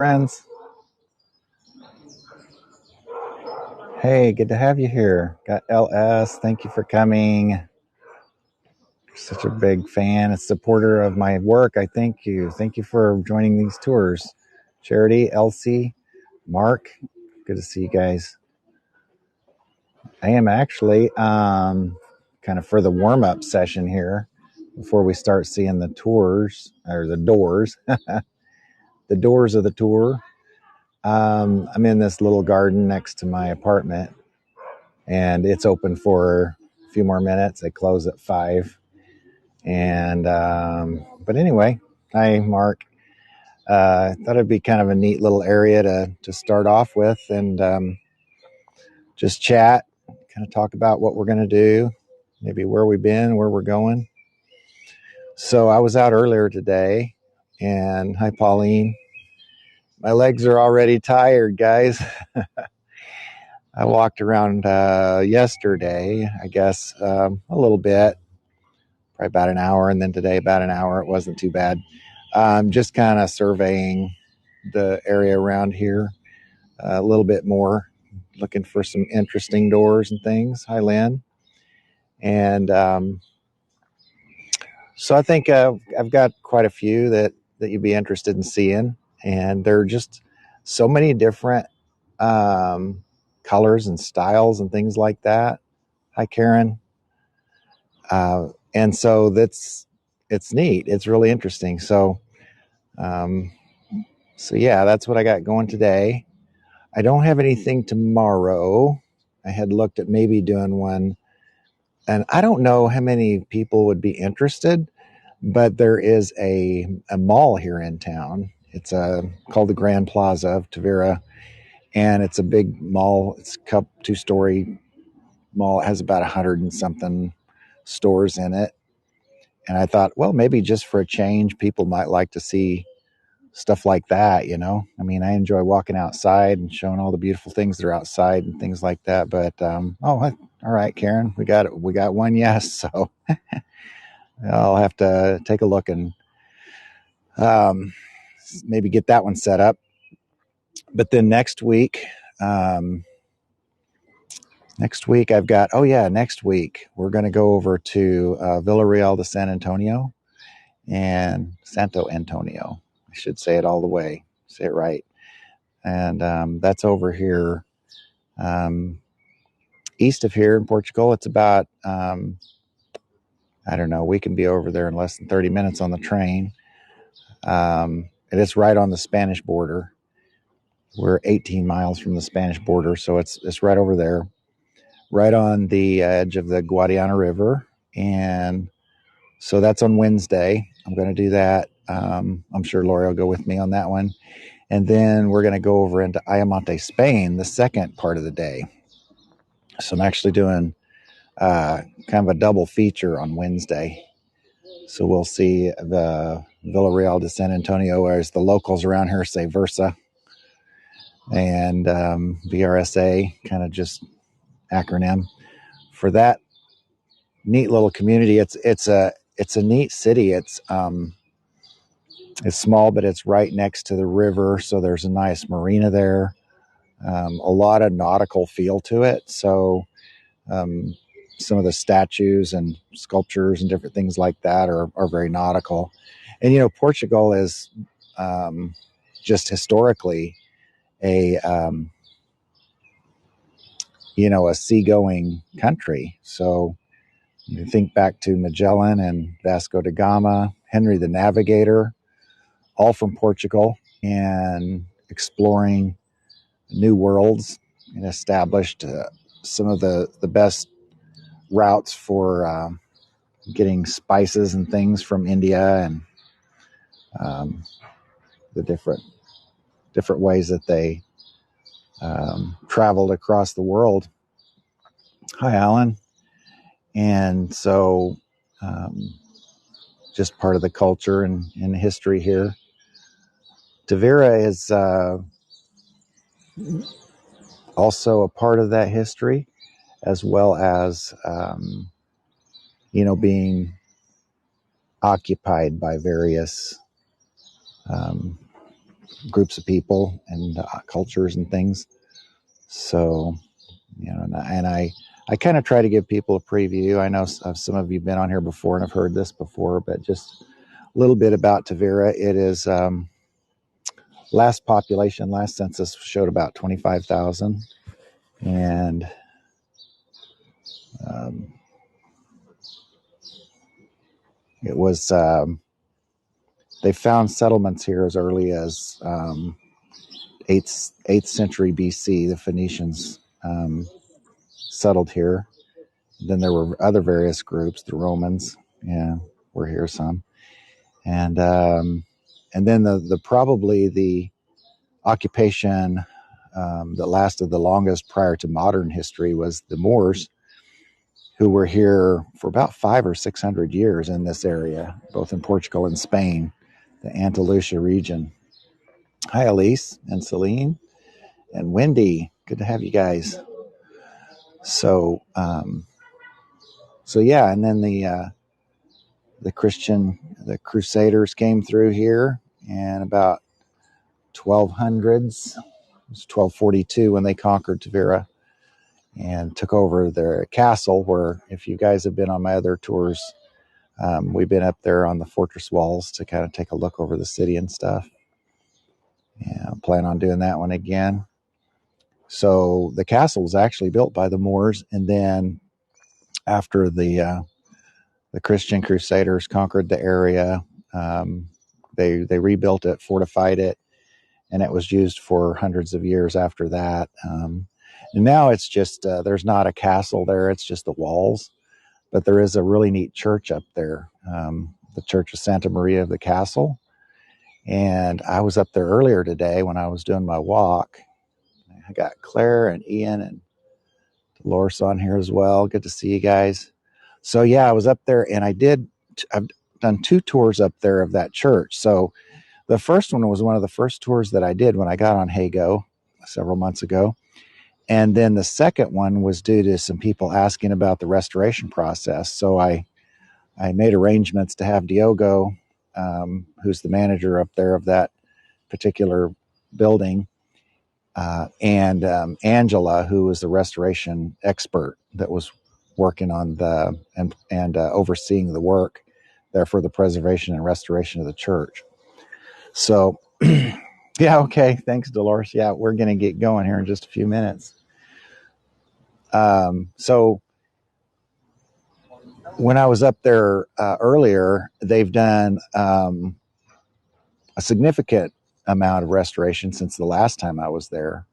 Friends, hey, good to have you here. Got LS, thank you for coming. Such a big fan, a supporter of my work. I thank you. Thank you for joining these tours. Charity, Elsie, Mark, good to see you guys. I am actually kind of for the warm up session here before we start seeing the tours or the doors, the doors of the tour. I'm in this little garden next to my apartment, and it's open for a few more minutes. They close at 5. And but anyway, hi Mark. Thought it'd be kind of a neat little area to start off with, and just chat, kind of talk about what we're going to do, maybe where we've been, where we're going. So I was out earlier today, and hi Pauline. My legs are already tired, guys. I walked around yesterday, I guess, a little bit, probably about an hour, and then today about an hour. It wasn't too bad. Just kind of surveying the area around here a little bit more, looking for some interesting doors and things. Hi, Lynn. And so I think I've got quite a few that you'd be interested in seeing. And there are just so many different colors and styles and things like that. Hi, Karen. And so it's neat. It's really interesting. So yeah, that's what I got going today. I don't have anything tomorrow. I had looked at maybe doing one, and I don't know how many people would be interested, but there is a mall here in town. It's called the Grand Plaza of Tavira, and it's a big mall. It's a 2-story mall. It has about 100 and something stores in it. And I thought, well, maybe just for a change, people might like to see stuff like that, you know. I mean, I enjoy walking outside and showing all the beautiful things that are outside and things like that. But all right, Karen, we got one yes. So I'll have to take a look and maybe get that one set up. But then next week I've got next week we're going to go over to Villarreal de San Antonio and Santo Antonio. I should say it all the way, say it right. And that's over here east of here in Portugal. It's about, I don't know, we can be over there in less than 30 minutes on the train. It is right on the Spanish border. We're 18 miles from the Spanish border, so it's right over there, right on the edge of the Guadiana River. And so that's on Wednesday. I'm going to do that. I'm sure Lori will go with me on that one. And then we're going to go over into Ayamonte, Spain, the second part of the day. So I'm actually doing kind of a double feature on Wednesday. So we'll see the Villarreal de San Antonio, or as the locals around here say, Versa, and VRSA, kind of just acronym for that neat little community. It's a neat city. It's small, but it's right next to the river, so there's a nice marina there. A lot of nautical feel to it. So some of the statues and sculptures and different things like that are very nautical. And, you know, Portugal is just historically a seagoing country. So you think back to Magellan and Vasco da Gama, Henry the Navigator, all from Portugal, and exploring new worlds, and established some of the best routes for getting spices and things from India, and the different ways that they traveled across the world. Hi, Alan. And so just part of the culture and history here. Tavira is also a part of that history, as well as being occupied by various groups of people and cultures and things. So, and I kind of try to give people a preview. I know some of you have been on here before and have heard this before, but just a little bit about Tavira. It is last census showed about 25,000, and um, it was they found settlements here as early as 8th century BC. The Phoenicians settled here. Then there were other various groups. The Romans, were here some, and then the probably the occupation that lasted the longest prior to modern history was the Moors, who were here for about 500 or 600 years in this area, both in Portugal and Spain, the Andalusia region. Hi, Elise and Celine and Wendy. Good to have you guys. So, yeah, and then the Crusaders came through here, and about 1200s, it was 1242 when they conquered Tavira and took over their castle, where, if you guys have been on my other tours, we've been up there on the fortress walls to kind of take a look over the city and stuff. Yeah, I plan on doing that one again. So the castle was actually built by the Moors, and then after the Christian Crusaders conquered the area, they rebuilt it, fortified it, and it was used for hundreds of years after that. And now it's just there's not a castle there; it's just the walls. But there is a really neat church up there, the Church of Santa Maria of the Castle. And I was up there earlier today when I was doing my walk. I got Claire and Ian and Dolores on here as well. Good to see you guys. So yeah, I was up there, and I've done 2 tours up there of that church. So the first one was one of the first tours that I did when I got on Heygo several months ago. And then the second one was due to some people asking about the restoration process. So I made arrangements to have Diogo, who's the manager up there of that particular building, and Angela, who was the restoration expert that was working on and overseeing the work there for the preservation and restoration of the church. So, yeah, okay. Thanks, Dolores. Yeah, we're going to get going here in just a few minutes. So when I was up there earlier, they've done a significant amount of restoration since the last time I was there.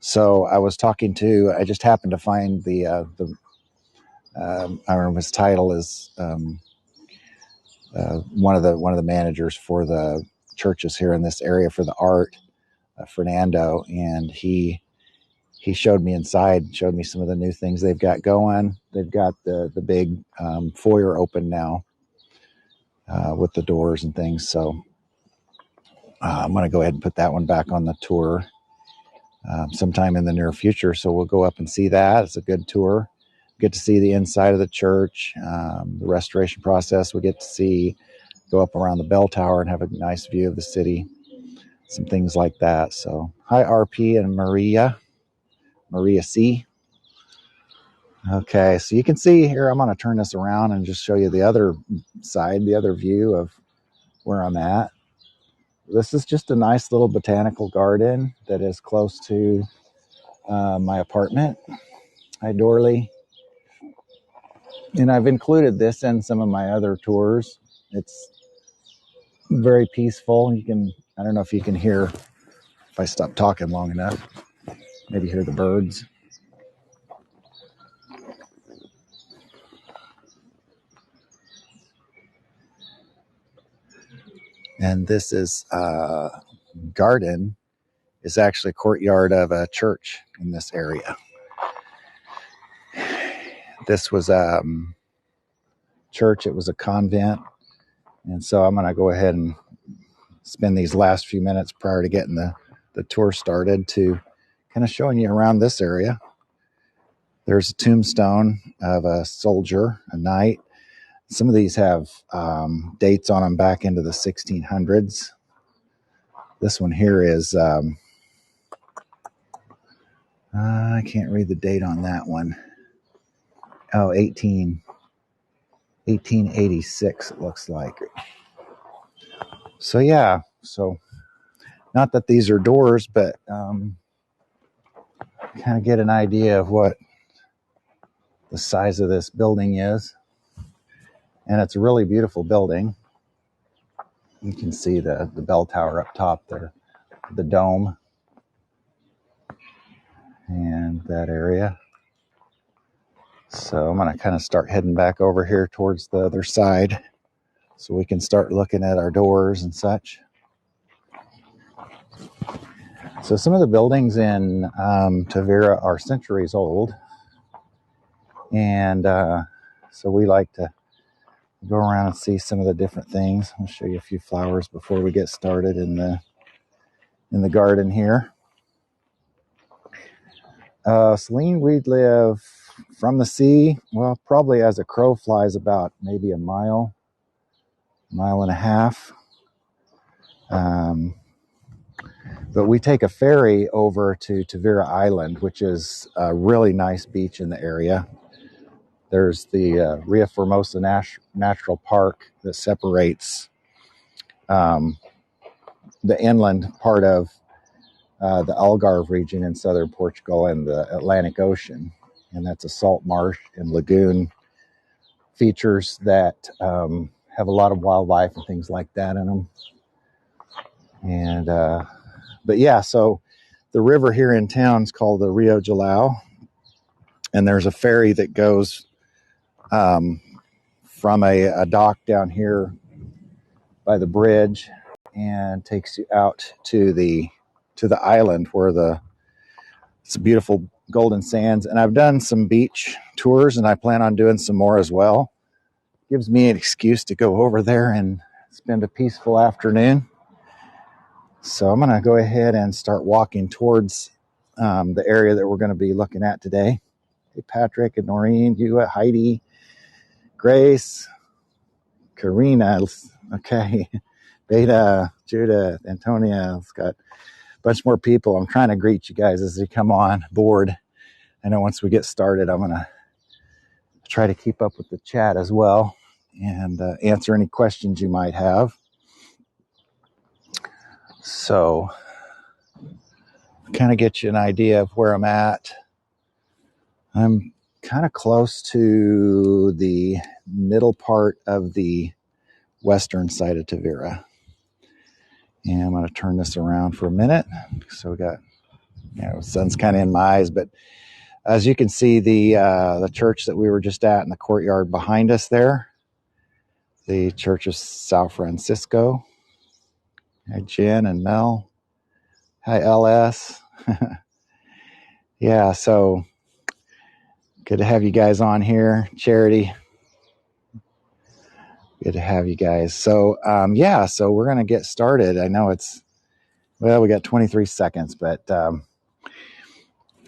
So I just happened to find I don't know, his title is one of the managers for the churches here in this area for the art, Fernando, and he showed me inside, showed me some of the new things they've got going. They've got the big foyer open now with the doors and things. So I'm going to go ahead and put that one back on the tour sometime in the near future. So we'll go up and see that. It's a good tour. Get to see the inside of the church, the restoration process. We get to go up around the bell tower and have a nice view of the city, some things like that. So hi, RP and Maria C. Okay, so you can see here, I'm going to turn this around and just show you the other side, the other view of where I'm at. This is just a nice little botanical garden that is close to my apartment. Hi, Dorley. And I've included this in some of my other tours. It's very peaceful. I don't know if you can hear, if I stop talking long enough, maybe hear the birds. And this is garden is actually a courtyard of a church in this area. This was a church. It was a convent. And so I'm going to go ahead and spend these last few minutes prior to getting the tour started to kind of showing you around this area. There's a tombstone of a soldier, a knight. Some of these have dates on them back into the 1600s. This one here is, I can't read the date on that one. Oh, 1886 it looks like. So yeah, so not that these are doors, but kind of get an idea of what the size of this building is. And it's a really beautiful building. You can see the bell tower up top there, the dome, and that area. So I'm going to kind of start heading back over here towards the other side so we can start looking at our doors and such. So some of the buildings in Tavira are centuries old. And so we like to go around and see some of the different things. I'll show you a few flowers before we get started in the garden here. Celine, we live from the sea, well, probably as a crow flies about maybe a mile and a half. But we take a ferry over to Tavira Island, which is a really nice beach in the area. There's the Rio Formosa Natural Park that separates the inland part of the Algarve region in southern Portugal and the Atlantic Ocean. And that's a salt marsh and lagoon features that have a lot of wildlife and things like that in them. And but yeah, so the river here in town is called the Rio Jalao, and there's a ferry that goes from a dock down here by the bridge and takes you out to the island where it's a beautiful golden sands. And I've done some beach tours, and I plan on doing some more as well. Gives me an excuse to go over there and spend a peaceful afternoon. So I'm going to go ahead and start walking towards the area that we're going to be looking at today. Hey, Patrick and Noreen, you, Heidi, Grace, Karina, okay, Beta, Judith, Antonia. It's got a bunch more people. I'm trying to greet you guys as you come on board. I know once we get started, I'm going to try to keep up with the chat as well and answer any questions you might have. So, kind of get you an idea of where I'm at. I'm kind of close to the middle part of the western side of Tavira. And I'm going to turn this around for a minute. So we got, the sun's kind of in my eyes, but as you can see, the church that we were just at in the courtyard behind us there, the Church of San Francisco. Hi, Jen and Mel. Hi, LS. Yeah, so good to have you guys on here. Charity, good to have you guys. So, so we're going to get started. I know we got 23 seconds, but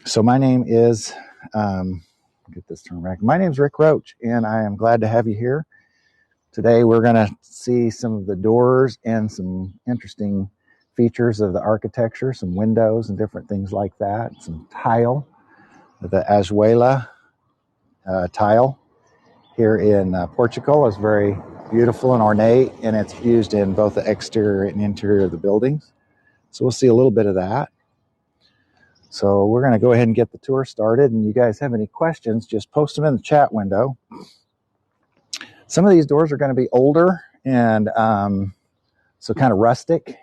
so my name is, get this turned back. My name is Rick Roach, and I am glad to have you here. Today, we're going to see some of the doors and some interesting features of the architecture, some windows and different things like that, some tile, the Azuela tile here in Portugal is very beautiful and ornate, and it's used in both the exterior and interior of the buildings. So we'll see a little bit of that. So we're going to go ahead and get the tour started, and you guys have any questions, just post them in the chat window. Some of these doors are going to be older and so kind of rustic.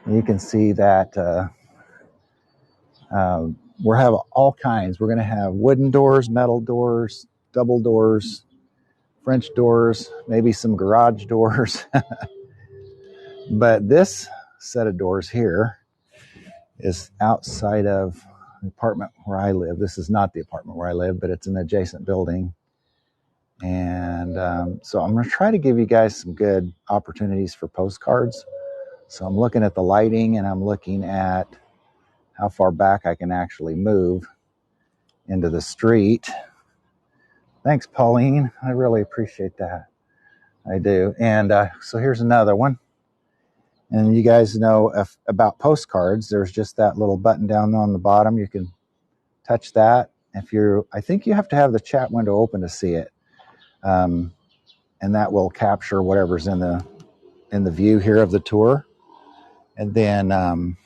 And you can see that we'll have all kinds. We're going to have wooden doors, metal doors, double doors, French doors, maybe some garage doors. But this set of doors here is outside of the apartment where I live. This is not the apartment where I live, but it's an adjacent building. And so I'm going to try to give you guys some good opportunities for postcards. So I'm looking at the lighting, and I'm looking at how far back I can actually move into the street. Thanks, Pauline. I really appreciate that. I do. And so here's another one. And you guys know about postcards. There's just that little button down on the bottom. You can touch that. I think you have to have the chat window open to see it. And that will capture whatever's in the view here of the tour. And then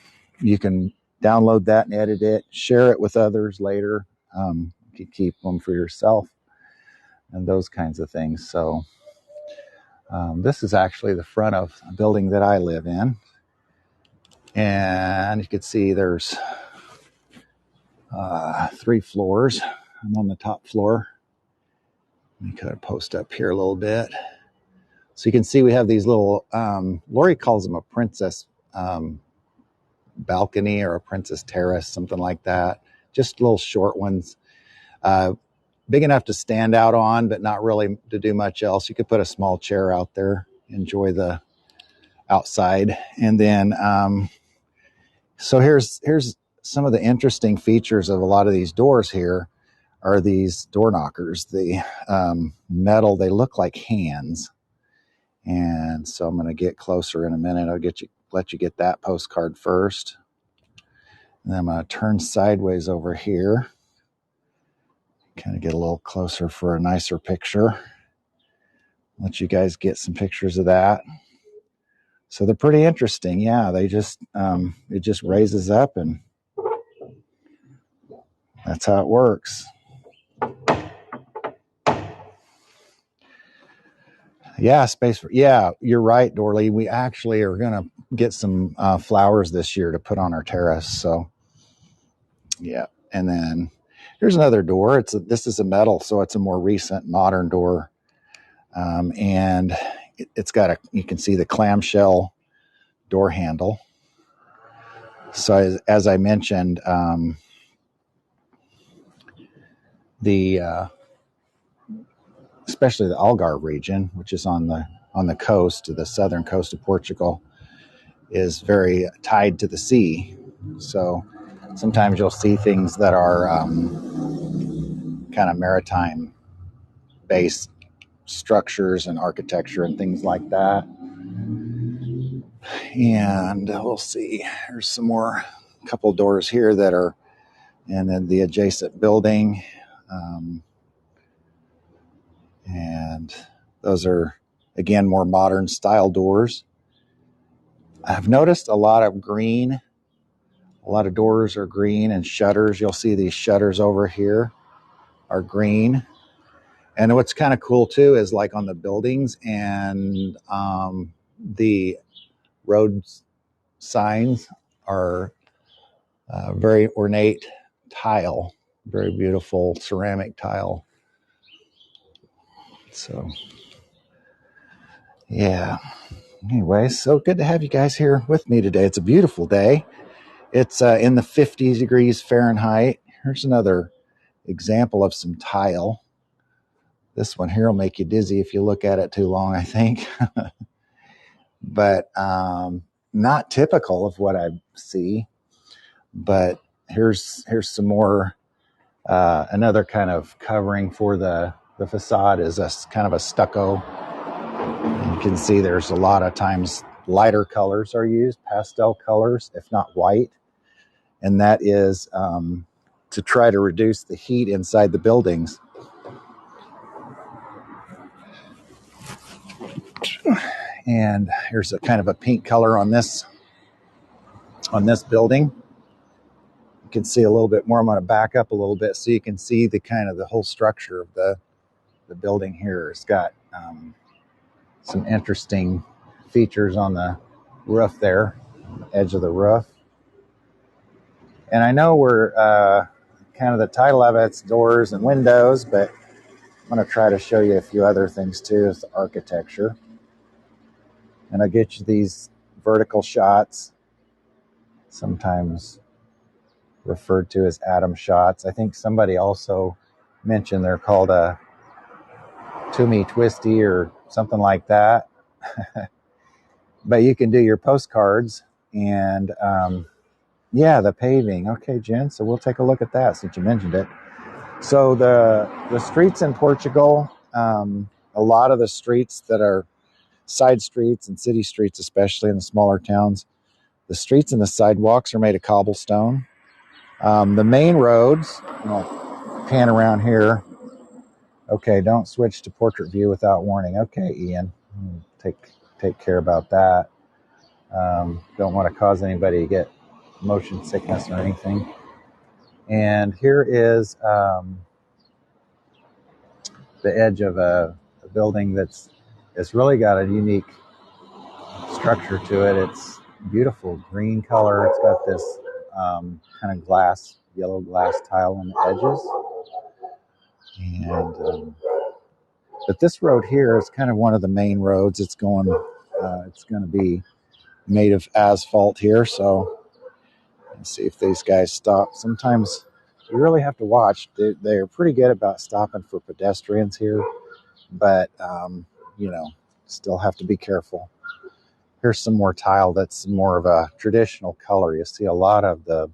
you can download that and edit it, share it with others later. You can keep them for yourself and those kinds of things. So this is actually the front of a building that I live in. And you can see there's 3 floors. I'm on the top floor. Let me kind of post up here a little bit. So you can see we have these little, Lori calls them a princess balcony or a princess terrace, something like that. Just little short ones. Big enough to stand out on, but not really to do much else. You could put a small chair out there, enjoy the outside. And then, so here's some of the interesting features of a lot of these doors here are these door knockers. The metal, they look like hands. And so I'm going to get closer in a minute. I'll let you get that postcard first. And then I'm going to turn sideways over here. Kind of get a little closer for a nicer picture. Let you guys get some pictures of that. So they're pretty interesting. Yeah, they just, it just raises up and that's how it works. Yeah, you're right, Dorley. We actually are going to get some flowers this year to put on our terrace. So, yeah. And then here's another door. This is a metal, so it's a more recent modern door. And it's got you can see the clamshell door handle. So as I mentioned, especially the Algarve region, which is on the coast, the southern coast of Portugal, is very tied to the sea. So sometimes you'll see things that are kind of maritime based structures and architecture and things like that. And we'll see, there's some more, couple doors here that are, and then the adjacent building. And those are, again, more modern style doors. I've noticed a lot of green. A lot of doors are green and shutters. You'll see these shutters over here are green. And what's kind of cool too is like on the buildings and the road signs are very ornate tile, very beautiful ceramic tile. So, yeah. Anyway, so good to have you guys here with me today. It's a beautiful day. It's in the 50 degrees Fahrenheit. Here's another example of some tile. This one here will make you dizzy if you look at it too long, I think. But not typical of what I see. But here's some more. Another kind of covering for the facade is a kind of a stucco. You can see there's a lot of times lighter colors are used, pastel colors, if not white. And that is to try to reduce the heat inside the buildings. And here's a kind of a pink color on this building. You can see a little bit more. I'm going to back up a little bit so you can see the kind of the whole structure of the building here. It's got some interesting features on the roof there, edge of the roof. And I know we're kind of the title of it's doors and windows, but I'm going to try to show you a few other things too, is the architecture. And I'll get you these vertical shots, sometimes referred to as atom shots. I think somebody also mentioned they're called a to-me twisty or something like that. But you can do your postcards and the paving. Okay, Jen, so we'll take a look at that since you mentioned it. So the streets in Portugal, a lot of the streets that are side streets and city streets, especially in the smaller towns. The streets and the sidewalks are made of cobblestone. The main roads, I'll pan around here. Okay, don't switch to portrait view without warning. Okay, Ian, take care about that. Don't want to cause anybody to get motion sickness or anything. And here is the edge of a building it's really got a unique structure to it. It's beautiful green color. It's got this kind of yellow glass tile on the edges. And but this road here is kind of one of the main roads. It's going to be made of asphalt here. So let's see if these guys stop. Sometimes you really have to watch. They're pretty good about stopping for pedestrians here, but still have to be careful. Here's some more tile that's more of a traditional color. You see a lot of the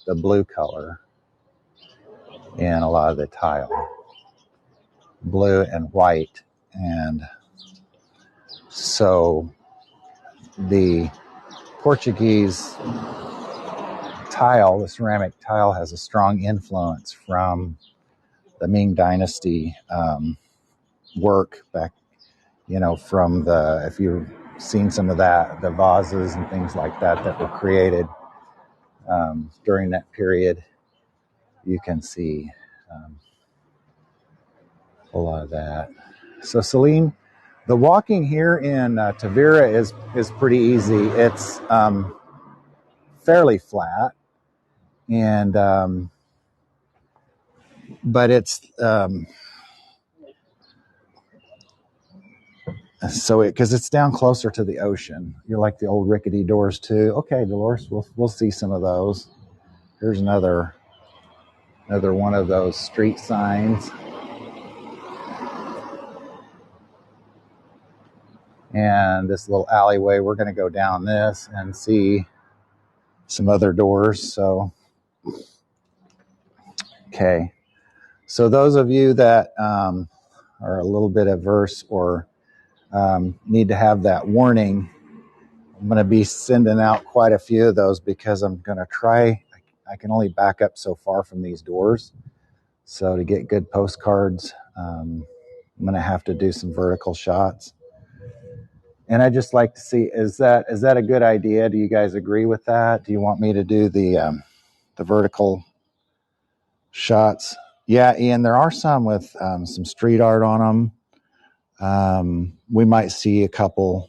blue color in a lot of the tile. Blue and white. And so the Portuguese tile, the ceramic tile, has a strong influence from the Ming Dynasty work back, from if you've seen some of that, the vases and things like that were created during that period. You can see a lot of that. So Celine, the walking here in Tavira is pretty easy. It's fairly flat, and but it's because it's down closer to the ocean. You're like the old rickety doors too. Okay, Dolores, we'll see some of those. Here's another one of those street signs. And this little alleyway, we're going to go down this and see some other doors. So, okay. So those of you that are a little bit averse or need to have that warning, I'm going to be sending out quite a few of those because I'm going to try. I can only back up so far from these doors. So to get good postcards, I'm going to have to do some vertical shots. And I just like to see, is that a good idea? Do you guys agree with that? Do you want me to do the vertical shots? Yeah, Ian, there are some with some street art on them. We might see a couple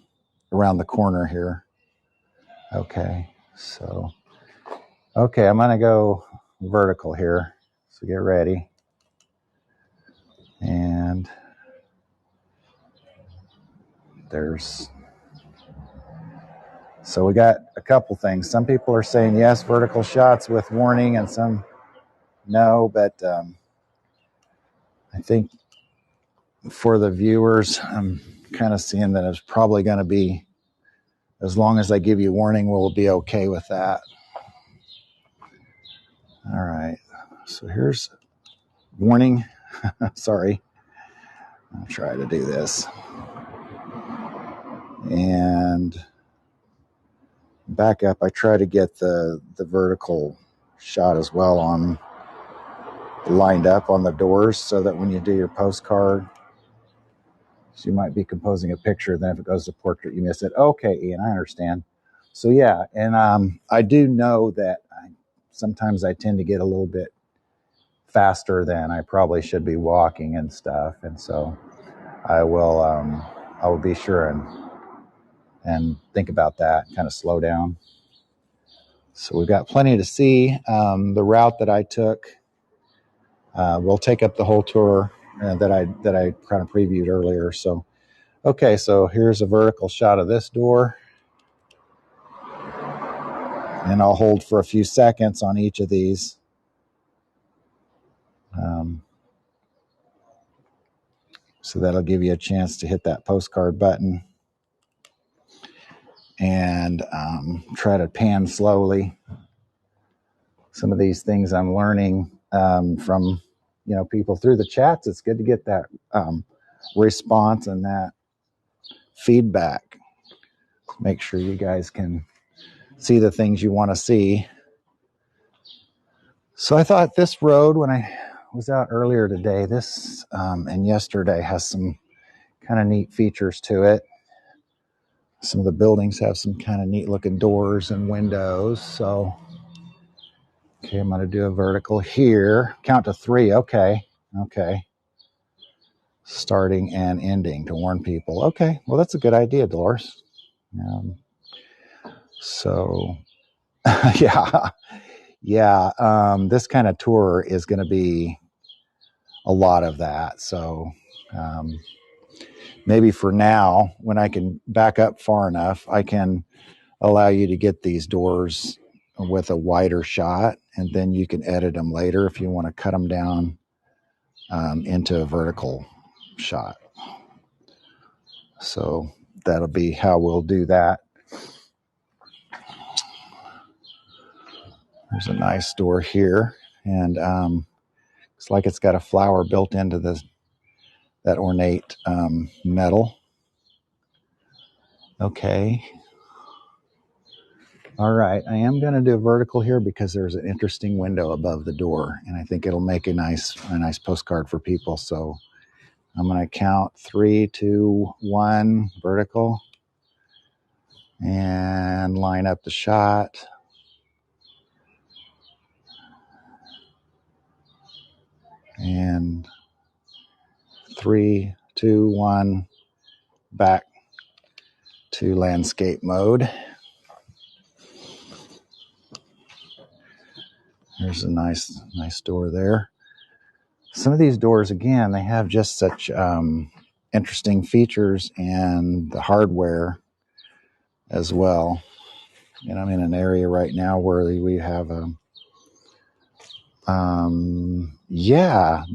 around the corner here. Okay, I'm going to go vertical here. So get ready. And so we got a couple things. Some people are saying yes, vertical shots with warning, and some no, but I think for the viewers, I'm kind of seeing that it's probably going to be, as long as I give you warning, we'll be okay with that. All right. So here's warning. Sorry. I'll try to do this. And back up. I try to get the vertical shot as well lined up on the doors so that when you do your postcard, so you might be composing a picture, then if it goes to portrait, you miss it. Okay, Ian, I understand. So yeah, and I do know that sometimes I tend to get a little bit faster than I probably should be walking and stuff, and so I will be sure and think about that, kind of slow down. So we've got plenty to see. The route that I took will take up the whole tour that I kind of previewed earlier. So, okay, so here's a vertical shot of this door. And I'll hold for a few seconds on each of these. So that'll give you a chance to hit that postcard button and try to pan slowly. Some of these things I'm learning from people through the chats. It's good to get that response and that feedback. Make sure you guys can see the things you want to see. So I thought this road, when I was out earlier today, this and yesterday, has some kind of neat features to it. Some of the buildings have some kind of neat looking doors and windows. So, okay, I'm going to do a vertical here. Count to 3. Okay. Starting and ending to warn people. Okay, well, that's a good idea, Dolores. So, yeah. This kind of tour is going to be a lot of that. So, maybe for now, when I can back up far enough, I can allow you to get these doors with a wider shot, and then you can edit them later if you want to cut them down into a vertical shot. So that'll be how we'll do that. There's a nice door here, and looks like it's got a flower built into that ornate metal. Okay. All right, I am going to do a vertical here because there's an interesting window above the door, and I think it'll make a nice postcard for people. So I'm going to count 3, 2, 1, vertical, and line up the shot. And 3, 2, 1, back to landscape mode. There's a nice door there. Some of these doors, again, they have just such interesting features and the hardware as well. And I'm in an area right now where we have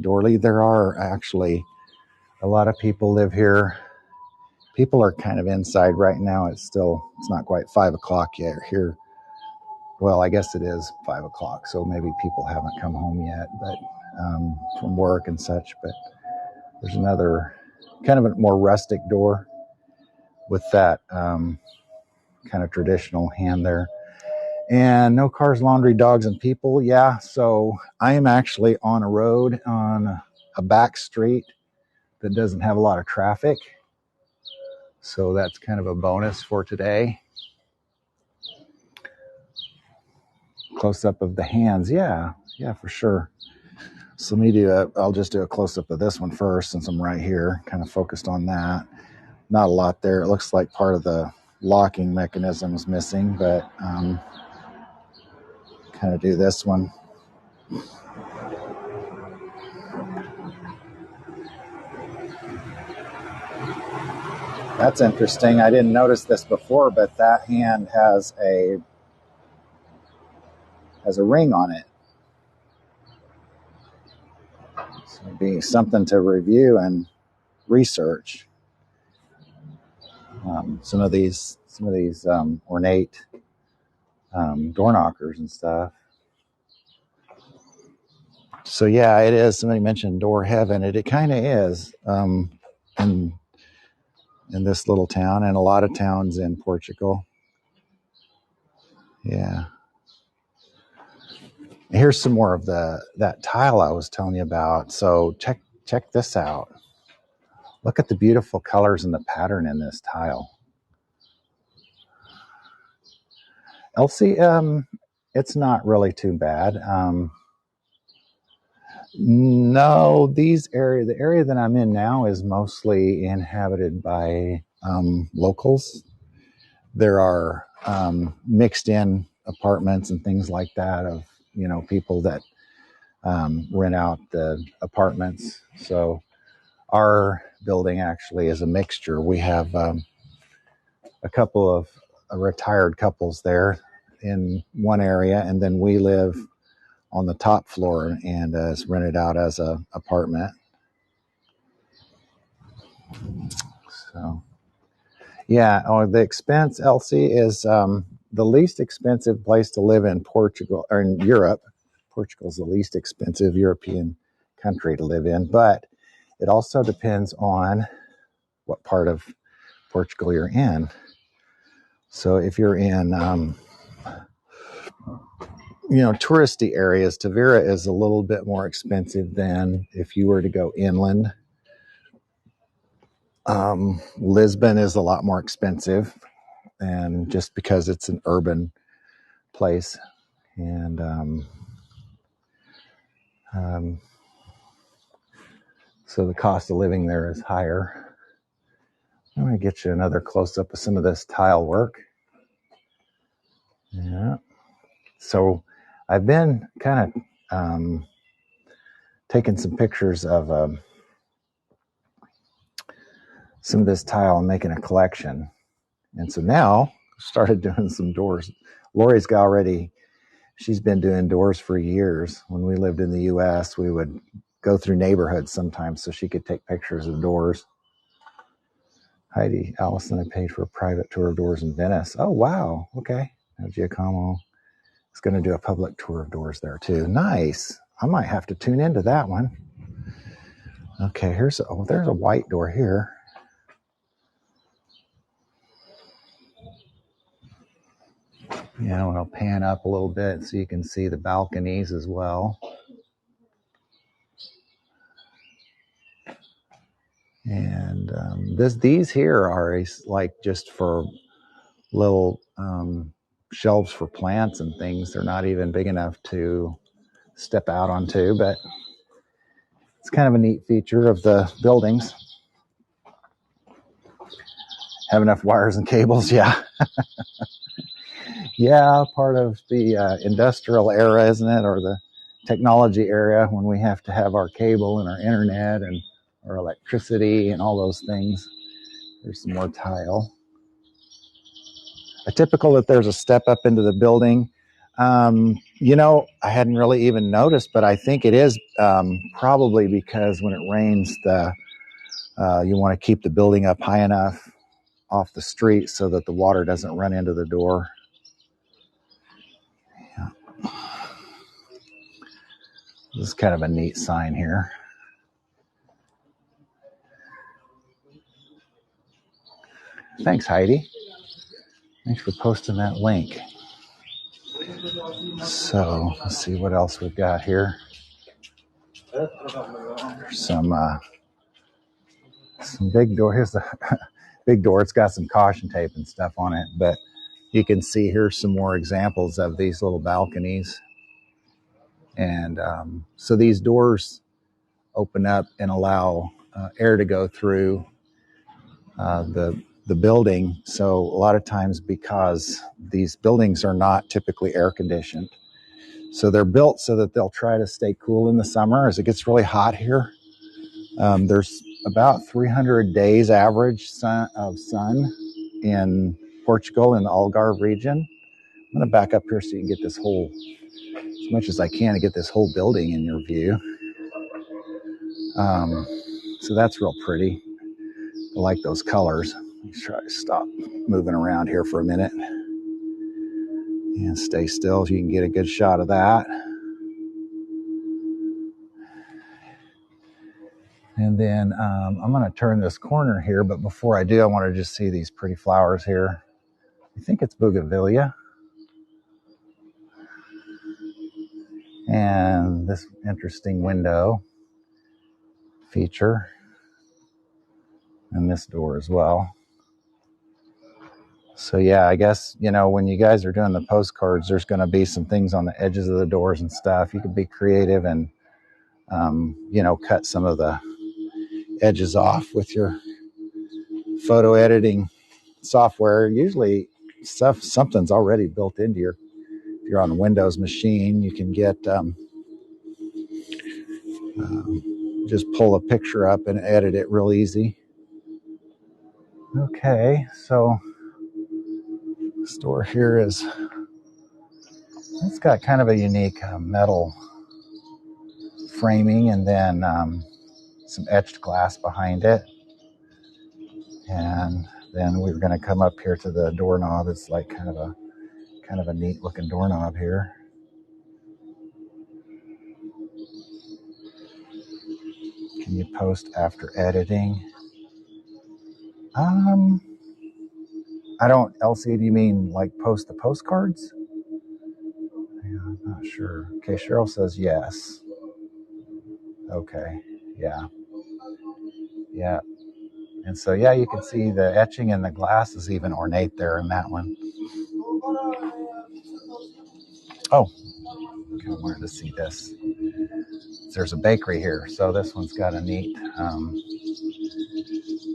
Dorley, there are actually a lot of people live here. People are kind of inside right now. It's not quite 5 o'clock yet here. Well, I guess it is 5 o'clock, so maybe people haven't come home yet, but from work and such. But there's another kind of a more rustic door with that kind of traditional hand there. And no cars, laundry, dogs, and people. Yeah, so I am actually on a road on a back street that doesn't have a lot of traffic. So that's kind of a bonus for today. Close up of the hands. Yeah, for sure. So I'll just do a close up of this one first since I'm right here, kind of focused on that. Not a lot there. It looks like part of the locking mechanism is missing, but kind of do this one. That's interesting. I didn't notice this before, but that hand has a ring on it. So it'd be something to review and research. Some of these ornate door knockers and stuff. So yeah, it is. Somebody mentioned door heaven. It kind of is in this little town and a lot of towns in Portugal. Yeah. Here's some more of that tile I was telling you about. So check this out. Look at the beautiful colors and the pattern in this tile. Elsie, it's not really too bad. No, the area that I'm in now is mostly inhabited by locals. There are mixed in apartments and things like that of, people that rent out the apartments. So our building actually is a mixture. We have a couple of retired couples there in one area, and then we live on the top floor and it's rented out as a apartment. So yeah, the expense, Elsie, is the least expensive place to live in Portugal, or in Europe. Portugal's the least expensive European country to live in, but it also depends on what part of Portugal you're in. So if you're in, touristy areas, Tavira is a little bit more expensive than if you were to go inland. Lisbon is a lot more expensive, and just because it's an urban place, and so the cost of living there is higher. I'm going to get you another close-up of some of this tile work. Yeah. So I've been kind of taking some pictures of some of this tile and making a collection. And so now started doing some doors. Lori's she's been doing doors for years. When we lived in the US, we would go through neighborhoods sometimes so she could take pictures of doors. Heidi, Allison, I paid for a private tour of doors in Venice. Oh, wow. Okay. Now Giacomo is going to do a public tour of doors there too. Nice. I might have to tune into that one. Okay, there's a white door here. And I'll pan up a little bit so you can see the balconies as well. And these here are like just for little shelves for plants and things. They're not even big enough to step out onto, but it's kind of a neat feature of the buildings. Have enough wires and cables, yeah. Yeah, part of the industrial era, isn't it? Or the technology era, when we have to have our cable and our internet and our electricity and all those things. There's some more tile. A typical that there's a step up into the building. I hadn't really even noticed, but I think it is probably because when it rains, you want to keep the building up high enough off the street so that the water doesn't run into the door. Yeah. This is kind of a neat sign here. Thanks, Heidi. Thanks for posting that link. So let's see what else we've got here. There's some big door. Here's the big door. It's got some caution tape and stuff on it, but you can see here's some more examples of these little balconies. And so these doors open up and allow air to go through the building. So a lot of times, because these buildings are not typically air conditioned, so they're built so that they'll try to stay cool in the summer as it gets really hot here. There's about 300 days average of sun in Portugal in the Algarve region. I'm going to back up here so you can get this whole, as much as I can, to get this whole building in your view. So that's real pretty. I like those colors. Let's try to stop moving around here for a minute and stay still so you can get a good shot of that. And then I'm going to turn this corner here, but before I do, I want to just see these pretty flowers here. I think it's bougainvillea. And this interesting window feature, and this door as well. So yeah, I guess, when you guys are doing the postcards, there's going to be some things on the edges of the doors and stuff. You could be creative and, cut some of the edges off with your photo editing software. Usually something's already built into if you're on a Windows machine, you can get, just pull a picture up and edit it real easy. Okay, so this door here it's got kind of a unique metal framing, and then some etched glass behind it. And then we're going to come up here to the doorknob. It's like kind of a neat looking doorknob here. Can you post after editing? I don't, Elsie, do you mean like post the postcards? Yeah, I'm not sure. Okay, Cheryl says yes. Okay, yeah. Yeah. And so, yeah, you can see the etching in the glass is even ornate there in that one. Oh, okay, I wanted to see this. There's a bakery here. So this one's got a neat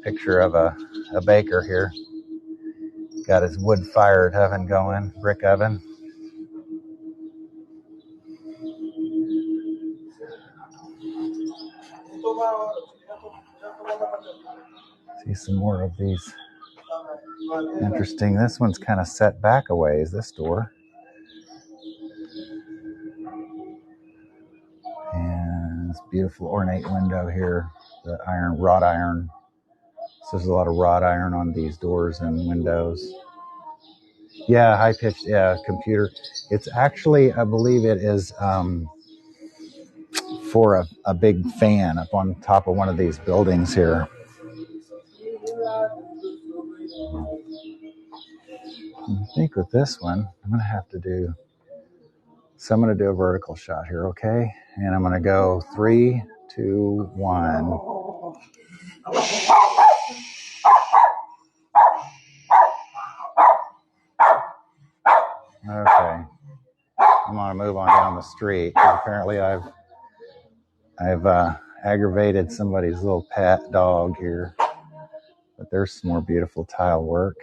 picture of a baker here. Got his wood-fired oven going, brick oven. See some more of these. Interesting. This one's kind of set back a ways, this door. And this beautiful ornate window here. The iron, wrought iron. So there's a lot of wrought iron on these doors and windows. Yeah, high-pitched, yeah, computer. It's actually, I believe it is for a big fan up on top of one of these buildings here. I think with this one, I'm going to have to do, so I'm going to do a vertical shot here, okay? And I'm going to go 3, 2, 1. Okay. I'm going to move on down the street. Apparently I've aggravated somebody's little pet dog here. But there's some more beautiful tile work.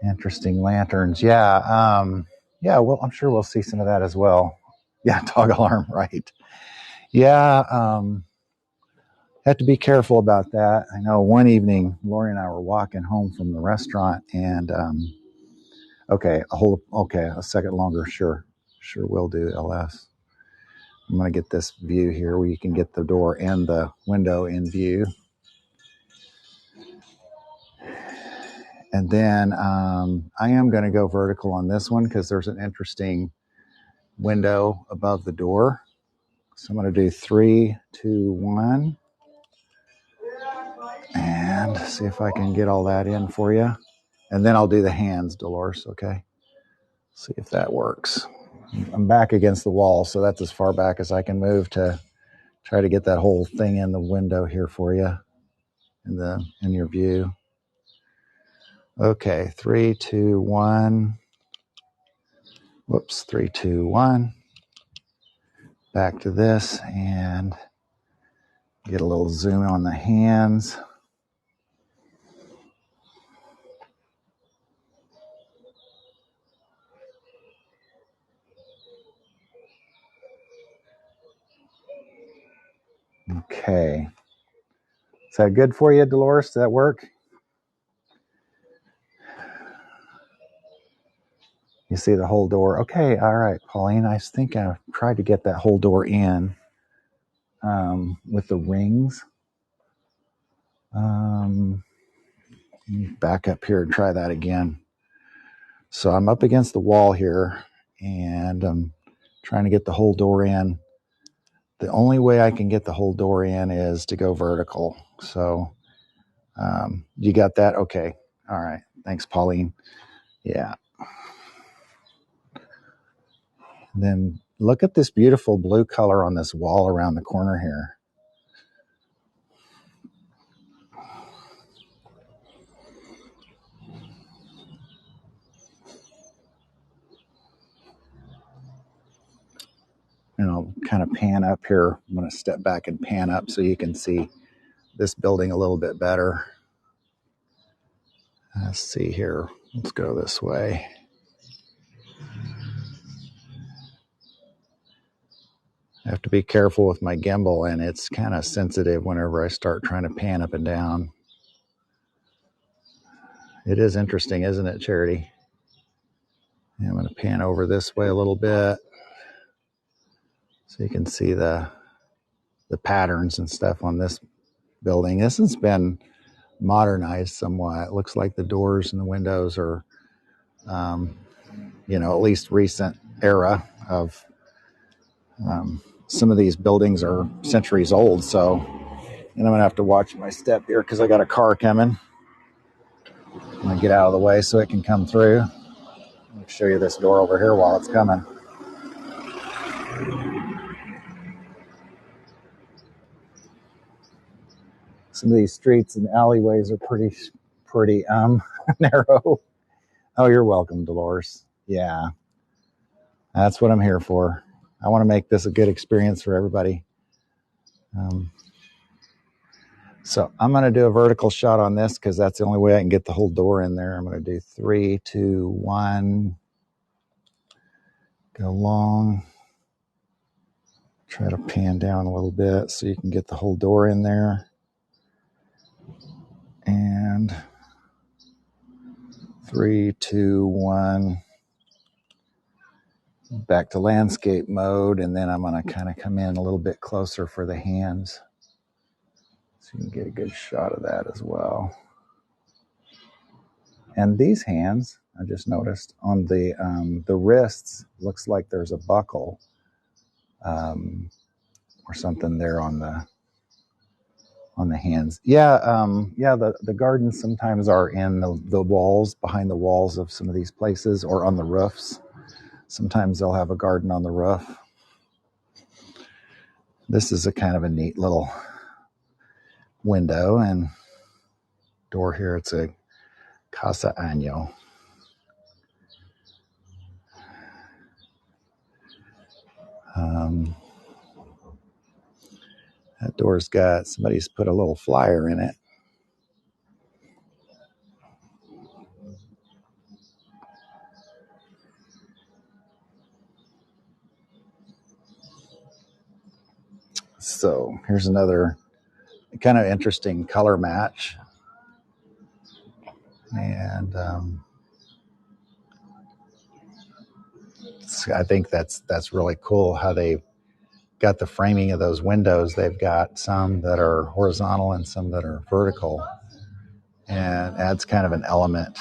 Interesting lanterns. Yeah. Yeah, well, I'm sure we'll see some of that as well. Yeah, dog alarm, right. Yeah, have to be careful about that. I know one evening, Lori and I were walking home from the restaurant and, a second longer. Sure will do, LS. I'm going to get this view here where you can get the door and the window in view. And then I am going to go vertical on this one because there's an interesting window above the door. So I'm going to do 3, 2, 1. And see if I can get all that in for you. And then I'll do the hands, Dolores, okay? See if that works. I'm back against the wall, so that's as far back as I can move to try to get that whole thing in the window here for you in your view. Okay, 3, 2, 1. Whoops, 3, 2, 1. Back to this and get a little zoom on the hands. Okay. Is that good for you, Dolores? Does that work? You see the whole door. Okay, all right, Pauline. I think I tried to get that whole door in with the rings. Back up here and try that again. So I'm up against the wall here, and I'm trying to get the whole door in. The only way I can get the whole door in is to go vertical. So you got that? Okay. All right. Thanks, Pauline. Yeah. Then look at this beautiful blue color on this wall around the corner here. And I'll kind of pan up here. I'm going to step back and pan up so you can see this building a little bit better. Let's see here. Let's go this way. I have to be careful with my gimbal, and it's kind of sensitive whenever I start trying to pan up and down. It is interesting, isn't it, Charity? And I'm going to pan over this way a little bit so you can see the patterns and stuff on this building. This has been modernized somewhat. It looks like the doors and the windows are, at least recent era of some of these buildings are centuries old. So And I'm going to have to watch my step here because I got a car coming. I'm going to get out of the way so it can come through. I'll show you this door over here while it's coming. Some of these streets and alleyways are pretty narrow. Oh, you're welcome, Dolores. Yeah, that's what I'm here for. I want to make this a good experience for everybody. So I'm going to do a vertical shot on this because that's the only way I can get the whole door in there. I'm going to do 3, 2, 1. Go long. Try to pan down a little bit so you can get the whole door in there. And 3, 2, 1. Back to landscape mode. And then I'm going to kind of come in a little bit closer for the hands. So you can get a good shot of that as well. And these hands, I just noticed on the wrists, looks like there's a buckle or something there on the hands. Yeah, the gardens sometimes are in the walls, behind the walls of some of these places, or on the roofs. Sometimes they'll have a garden on the roof. This is a kind of a neat little window and door here. It's a Casa Año. That door's got, somebody's put a little flyer in it. So here's another kind of interesting color match. And I think that's really cool how they got the framing of those windows. They've got some that are horizontal and some that are vertical, and adds kind of an element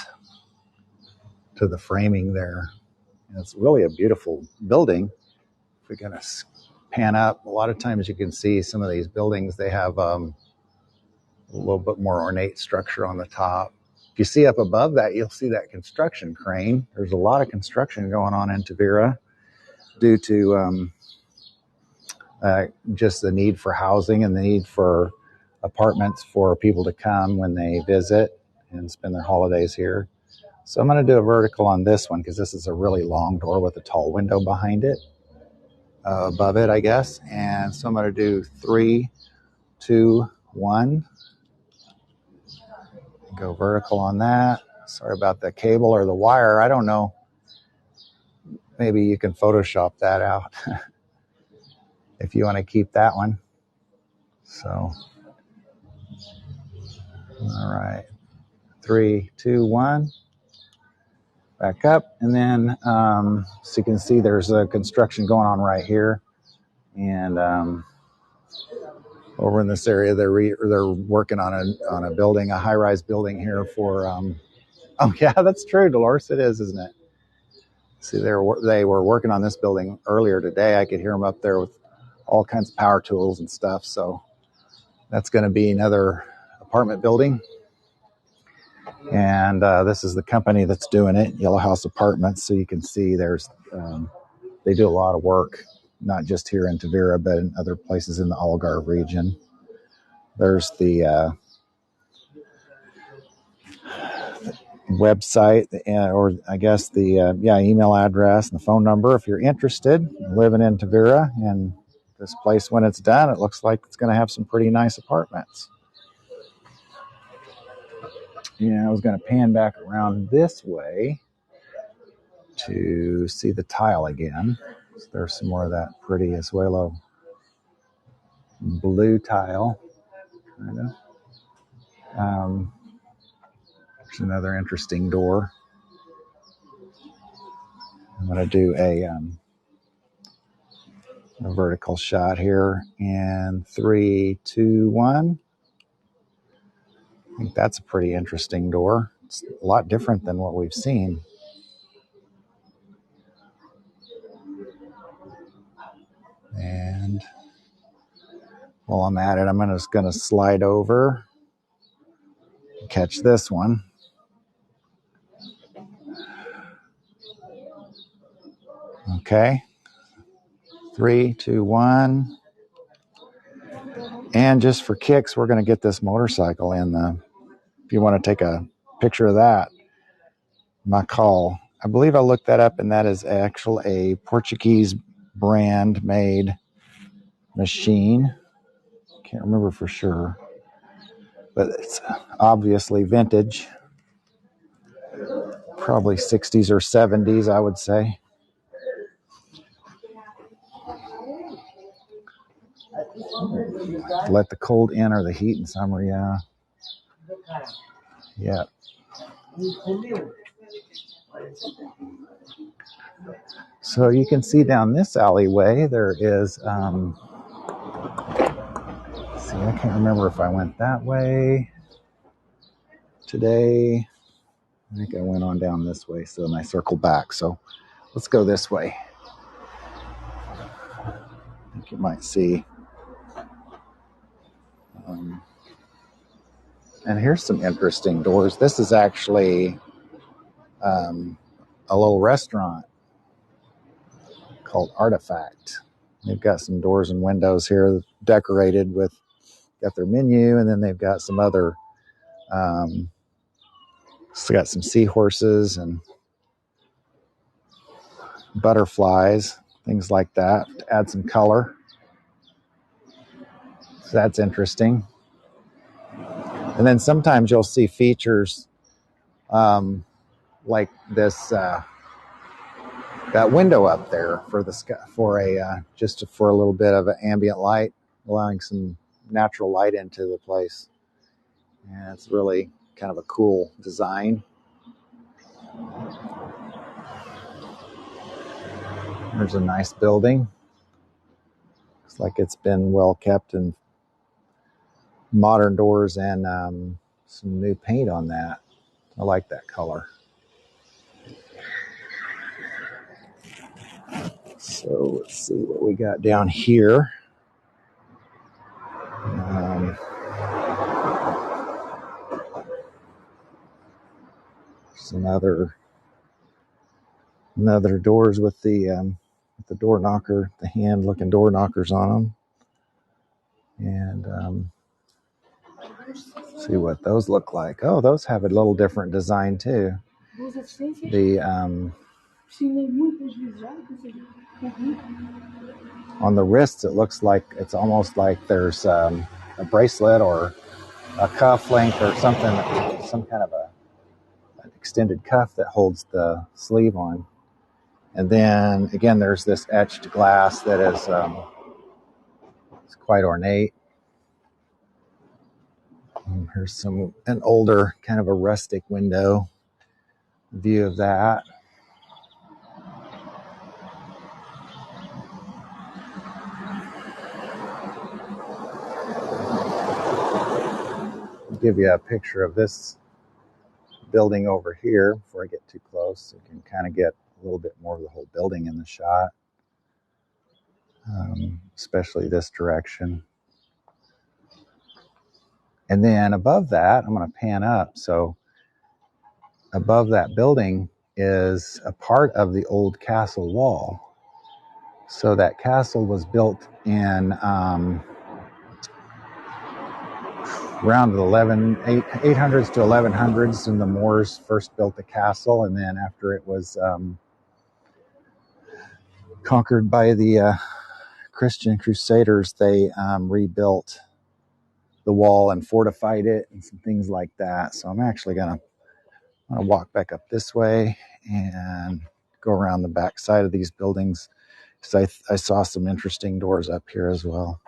to the framing there. And it's really a beautiful building. If we're going to pan up, a lot of times you can see some of these buildings, they have a little bit more ornate structure on the top. If you see up above that, you'll see that construction crane. There's a lot of construction going on in Tavira due to just the need for housing and the need for apartments for people to come when they visit and spend their holidays here. So I'm going to do a vertical on this one because this is a really long door with a tall window behind it, above it, I guess. And so I'm going to do 3, 2, 1. Go vertical on that. Sorry about the cable or the wire. I don't know. Maybe you can Photoshop that out if you want to keep that one. So, all right. 3, 2, 1. Back up. And then, so you can see there's a construction going on right here. And over in this area, they're working on a building, a high-rise building here for, oh yeah, that's true, Dolores. It is, isn't it? See, they were working on this building earlier today. I could hear them up there with all kinds of power tools and stuff. So that's going to be another apartment building. And this is the company that's doing it, Yellow House Apartments. So you can see there's, they do a lot of work, not just here in Tavira, but in other places in the Algarve region. There's the website, or I guess the email address and the phone number if you're interested, living in Tavira. And this place, when it's done, it looks like it's going to have some pretty nice apartments. Yeah, I was going to pan back around this way to see the tile again. So there's some more of that pretty Azuelo blue tile. Kind of. There's another interesting door. I'm going to do a vertical shot here. And 3, 2, 1. I think that's a pretty interesting door. It's a lot different than what we've seen. And While I'm at it, I'm just going to slide over and catch this one. Okay. 3, 2, 1. And just for kicks, we're going to get this motorcycle in the, if you want to take a picture of that, my call. I believe I looked that up, and that is actually a Portuguese brand made machine. Can't remember for sure, but it's obviously vintage. Probably 60s or 70s, I would say. Let the cold in or the heat in summer, yeah. Yeah. So you can see down this alleyway, there is, see, I can't remember if I went that way today. I think I went on down this way, so then I circled back. So let's go this way. I think you might see. And here's some interesting doors. This is actually a little restaurant called Artifact. They've got some doors and windows here decorated with, got their menu, and then they've got some other, got some seahorses and butterflies, things like that, to add some color. So that's interesting. And then sometimes you'll see features like this, that window up there for the sky, for a just for a little bit of an ambient light, allowing some natural light into the place. And it's really kind of a cool design. There's a nice building. Looks like it's been well kept, and modern doors and some new paint on that. I like that color. So let's see what we got down here. There's another doors with the door knocker, the hand looking door knockers on them. And see what those look like. Oh, those have a little different design too. The on the wrists, it looks like it's almost like there's a bracelet or a cuff link or something, some kind of an extended cuff that holds the sleeve on. And then again, there's this etched glass that is it's quite ornate. And here's an older kind of a rustic window view of that. I'll give you a picture of this building over here before I get too close, so you can kind of get a little bit more of the whole building in the shot, especially this direction. And then above that, I'm going to pan up. So above that building is a part of the old castle wall. So that castle was built in around the 800s to 1100s, and the Moors first built the castle, and then after it was conquered by the Christian Crusaders, they rebuilt the wall and fortified it and some things like that. So I'm actually going to walk back up this way and go around the back side of these buildings, because I saw some interesting doors up here as well.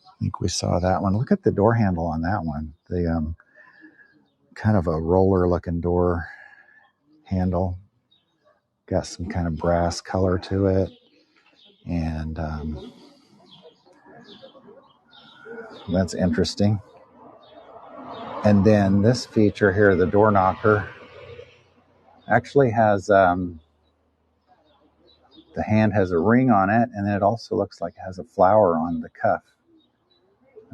I think we saw that one. Look at the door handle on that one. The kind of a roller looking door handle. Got some kind of brass color to it. And that's interesting. And then this feature here, the door knocker, actually has the hand has a ring on it, and then it also looks like it has a flower on the cuff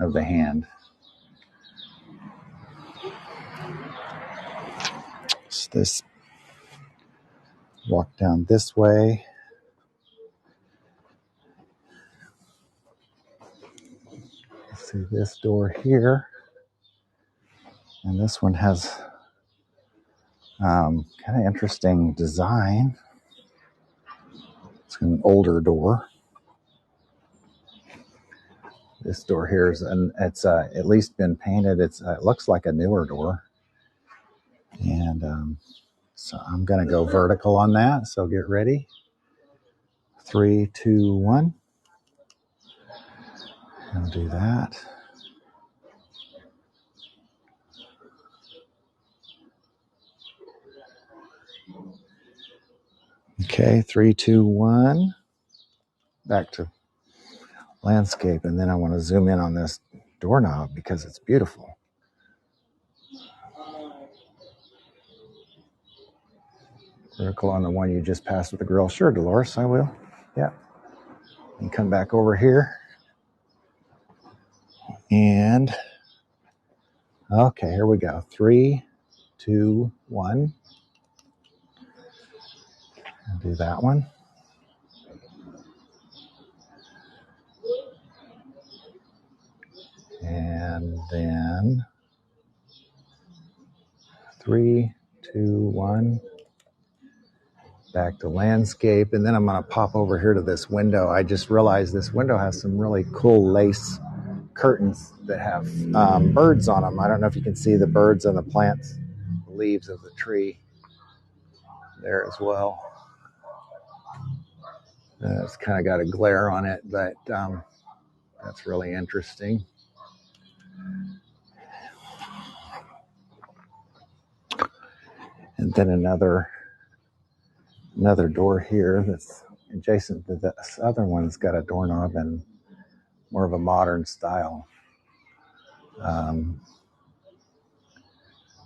of the hand. So this, walk down this way. See this door here, and this one has kind of interesting design. It's an older door. This door here is, and it's at least been painted. It looks like a newer door, and so I'm going to go vertical on that. So get ready. 3, 2, 1. I'll do that. Okay, 3, 2, 1. Back to landscape, and then I want to zoom in on this doorknob because it's beautiful. Vertical on the one you just passed with the grill. Sure, Dolores, I will. Yeah. And come back over here. And okay, here we go. 3, 2, 1. I'll do that one. And then 3, 2, 1. Back to landscape. And then I'm going to pop over here to this window. I just realized this window has some really cool lace curtains that have birds on them. I don't know if you can see the birds on the plants, the leaves of the tree there as well. It's kind of got a glare on it, but that's really interesting. And then another door here that's adjacent to this other one. That's got a doorknob and more of a modern style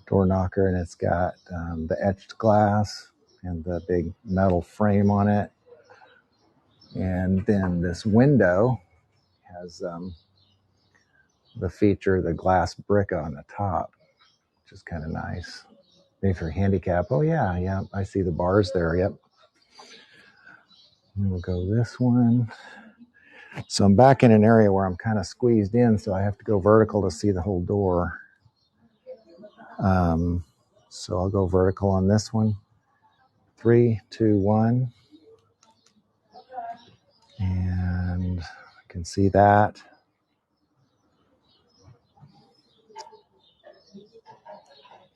door knocker, and it's got the etched glass and the big metal frame on it. And then this window has the feature, the glass brick on the top, which is kind of nice. Maybe for handicap. Oh yeah, I see the bars there. Yep. And we'll go this one. So I'm back in an area where I'm kind of squeezed in, so I have to go vertical to see the whole door. So I'll go vertical on this one. 3, 2, 1. And I can see that.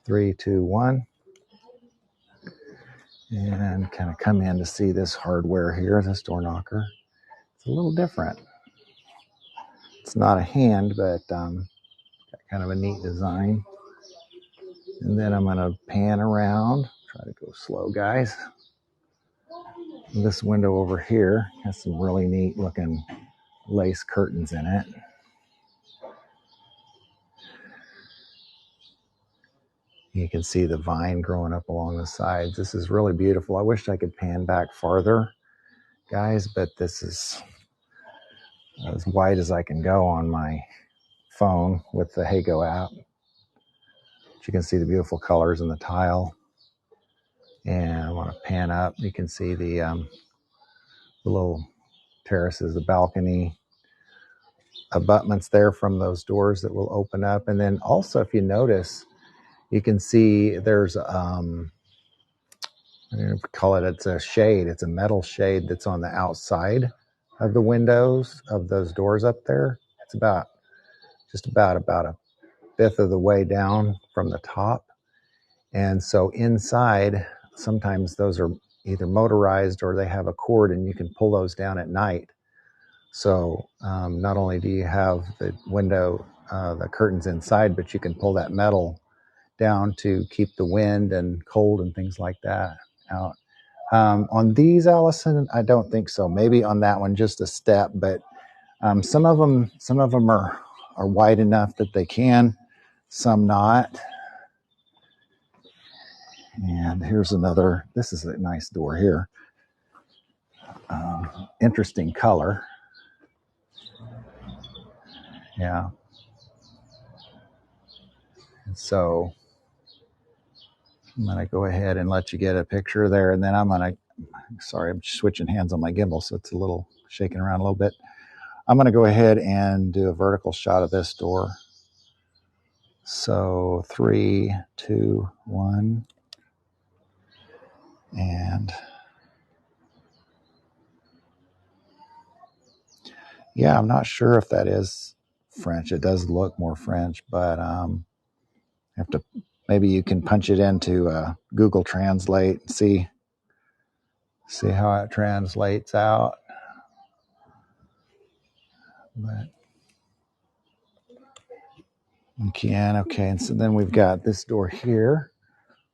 3, 2, 1. And kind of come in to see this hardware here, this door knocker. It's a little different. It's not a hand, but got kind of a neat design. And then I'm going to pan around. Try to go slow, guys. This window over here has some really neat looking lace curtains in it. You can see the vine growing up along the sides. This is really beautiful. I wish I could pan back farther, guys, but this is as wide as I can go on my phone with the Heygo app. But you can see the beautiful colors in the tile. And I want to pan up. You can see the little terraces, the balcony abutments there from those doors that will open up. And then also, if you notice, you can see there's I don't know if we call it, it's a shade. It's a metal shade that's on the outside of the windows of those doors up there. It's about a fifth of the way down from the top. And so inside, sometimes those are either motorized or they have a cord and you can pull those down at night. So not only do you have the window, the curtains inside, but you can pull that metal down to keep the wind and cold and things like that out. On these, Allison, I don't think so. Maybe on that one, just a step, but some of them are wide enough that they can, some not. And here's another. This is a nice door here. interesting color. Yeah. And so I'm going to go ahead and let you get a picture there. And then sorry, I'm switching hands on my gimbal, so it's a little shaking around a little bit. I'm going to go ahead and do a vertical shot of this door. So 3, 2, 1. And yeah, I'm not sure if that is French. It does look more French, but have to, maybe you can punch it into Google Translate and see how it translates out. But you can, okay. And so then we've got this door here.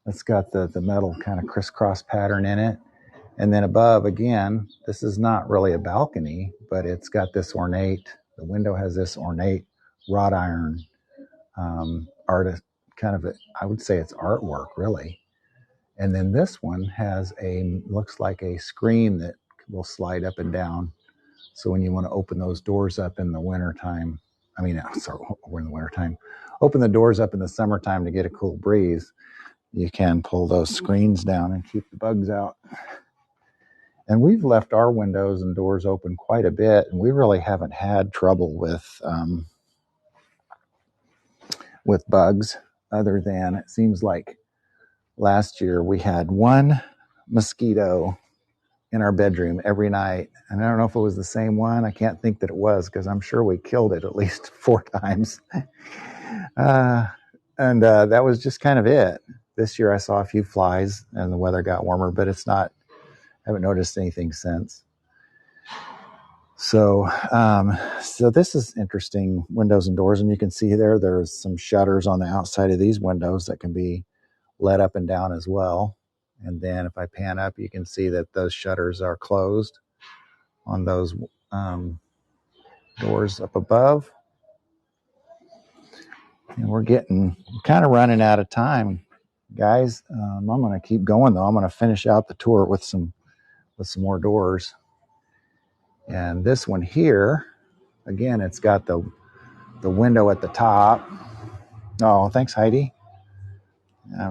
It's got the metal kind of crisscross pattern in it. And then above, again, this is not really a balcony, but it's got this ornate, the window has this ornate wrought iron artist, kind of, I would say it's artwork, really. And then this one has looks like a screen that will slide up and down. So when you want to open those doors up in the wintertime, in the wintertime, open the doors up in the summertime to get a cool breeze, you can pull those screens down and keep the bugs out. And we've left our windows and doors open quite a bit, and we really haven't had trouble with bugs, other than it seems like last year we had one mosquito in our bedroom every night. And I don't know if it was the same one. I can't think that it was, because I'm sure we killed it at least 4 times. And that was just kind of it. This year I saw a few flies and the weather got warmer, but I haven't noticed anything since. So this is interesting, windows and doors. And you can see there's some shutters on the outside of these windows that can be let up and down as well. And then if I pan up, you can see that those shutters are closed on those doors up above. And we're kind of running out of time, guys. I'm going to keep going, though. I'm going to finish out the tour with some more doors. And this one here, again, it's got the window at the top. Oh, thanks, Heidi.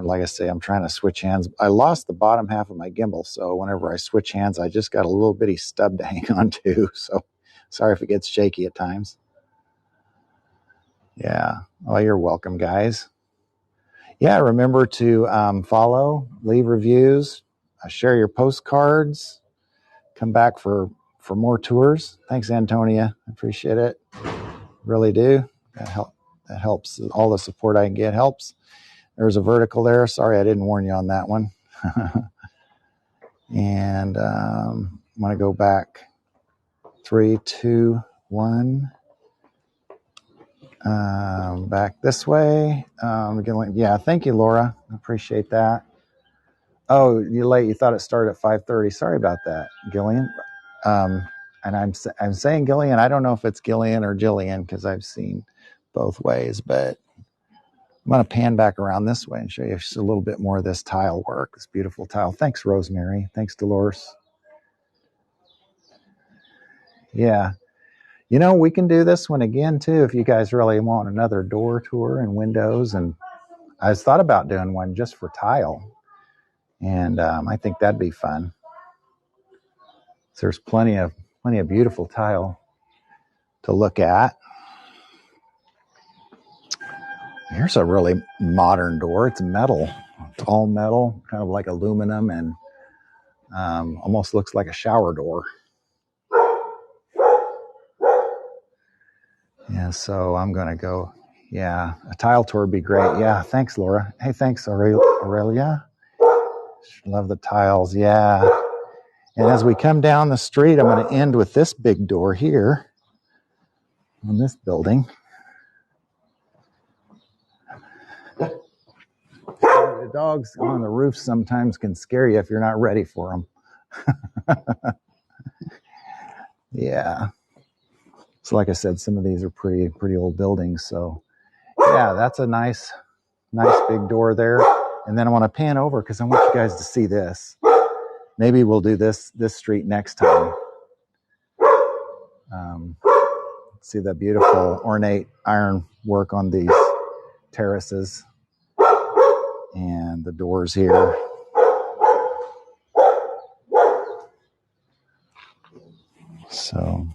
Like I say, I'm trying to switch hands. I lost the bottom half of my gimbal, so whenever I switch hands, I just got a little bitty stub to hang on to. So sorry if it gets shaky at times. Yeah. Oh, you're welcome, guys. Yeah, remember to follow, leave reviews, share your postcards, come back for more tours. Thanks, Antonia. I appreciate it. Really do. That helps. All the support I can get helps. There's a vertical there. Sorry, I didn't warn you on that one. And I'm going to go back. 3, 2, 1. Back this way. Yeah, thank you, Laura. I appreciate that. Oh, you're late. You thought it started at 5:30. Sorry about that, Gillian. And I'm saying Gillian. I don't know if it's Gillian or Jillian, because I've seen both ways, but I'm going to pan back around this way and show you just a little bit more of this tile work, this beautiful tile. Thanks, Rosemary. Thanks, Dolores. Yeah. We can do this one again, too, if you guys really want another door tour and windows. And I thought about doing one just for tile. And I think that'd be fun. So there's plenty of beautiful tile to look at. Here's a really modern door. It's metal. It's all metal, kind of like aluminum, and almost looks like a shower door. Yeah, so I'm going to go. Yeah, a tile tour would be great. Yeah, thanks, Laura. Hey, thanks, Aurelia. Love the tiles. Yeah. And as we come down the street, I'm going to end with this big door here on this building. The dogs on the roof sometimes can scare you if you're not ready for them. Yeah. So like I said, some of these are pretty old buildings. So yeah, that's a nice big door there. And then I want to pan over because I want you guys to see this. maybe we'll do this street next time. See the beautiful ornate iron work on these terraces and the doors here. So,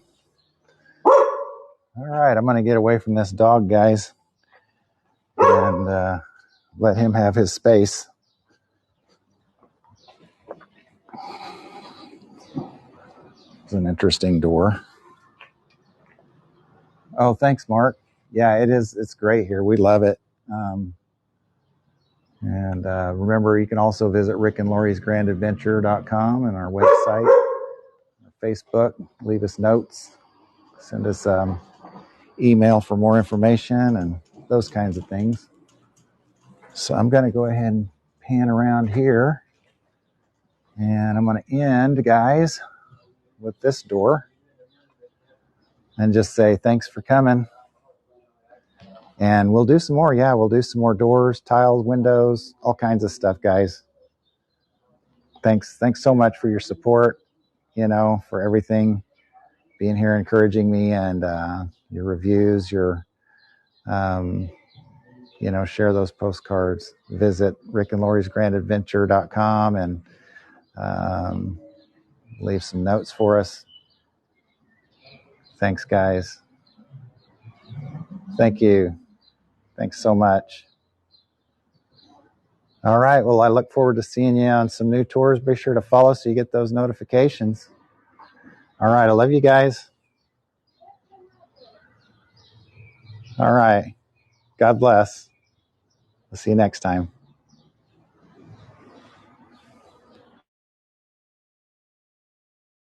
all right, I'm going to get away from this dog, guys, and let him have his space. It's an interesting door. Oh, thanks, Mark. Yeah, it is. It's great here. We love it. And remember, you can also visit rickandlori'sgrandadventure.com and our website, our Facebook. Leave us notes. Send us email for more information and those kinds of things. So I'm going to go ahead and pan around here. And I'm going to end, guys, with this door. And just say thanks for coming. And we'll do some more. Yeah, we'll do some more doors, tiles, windows, all kinds of stuff, guys. Thanks so much for your support, for everything, being here, encouraging me, and your reviews, your, share those postcards. Visit rickandlori'sgrandadventure.com and leave some notes for us. Thanks, guys. Thank you. Thanks so much. All right. Well, I look forward to seeing you on some new tours. Be sure to follow so you get those notifications. All right. I love you guys. All right. God bless. We'll see you next time.